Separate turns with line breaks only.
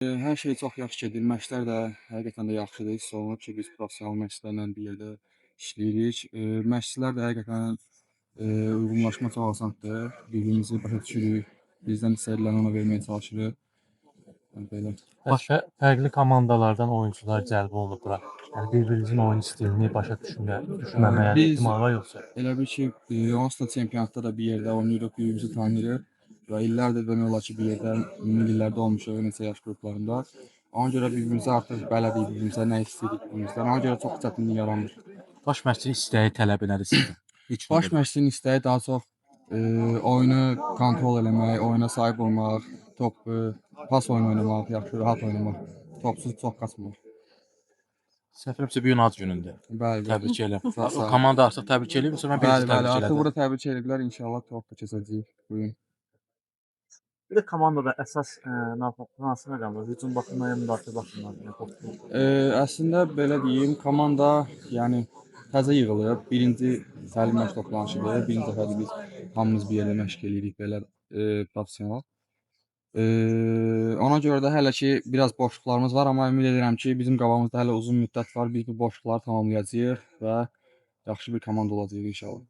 Hər şey çox yaxşı gedir. Məşqlər də həqiqətən də yaxşıdır. Hiss olunur ki, biz professional məşqçilərlə bir yerdə işləyirik. Məşqçilər də həqiqətən uyğunlaşma çox asandır. Bir-birimizi başa düşürük. Bizdən istədiləni ona verməyə çalışırıq. Belə.
Başqa fərqli komandalardan oyunçular cəlb olunub bura. Yəni bir-birinizin oyun stilini başa düşməməyə
Biz
ehtimal var yoxsa?
elə bil ki, onsuz da çempionatda da bir yerdə oynayırıq, bir-birimizi tanıyırıq və illərdir demək olar ki, bir yerdə millilərdə olmuşuq, neçə yaş qruplarında. Ona görə bir-birimizə artıq bələdik, bir-birimizə nə istəyirik bir-birimizdən. Ona görə çox çətinlik yaranmır.
Baş məşqçinin istəyi, tələbi nədir sizdən? İlk
Baş
növbədə.
məşqçinin istəyi daha çox oyunu kontrol eləmək, oyuna sahib olmaq, top pas oyunu oynamaq, yaxşı rahat oynamaq, topsuz çox qaçmaq.
Səhv eləmirəmsə bu gün ad günündür.
Bəli, bəli.
Təbrik elə.
Sağ ol.
Komanda artıq təbrik eləyib, yoxsa mən birinci
Bəli, bəli.
təbrik
Artıq
elədim?
burada təbrik ediblər. İnşallah tortda keçəcəyik bu gün.
Bir də komandada əsas hansı məqamda hücum baxımından, ya müdafiə baxımından, yəni topçu.
Əslində belə deyim, komanda yəni təzə yığılıb. Birinci təlim məşq toplanışıdır. Birinci dəfədir biz hamımız bir yerdə məşq eləyirik belə professional. Ona görə də hələ ki biraz boşluqlarımız var, amma ümid edirəm ki, bizim qabağımızda hələ uzun müddət var. Biz bu boşluqları tamamlayacağıq və yaxşı bir komanda olacağıq inşallah.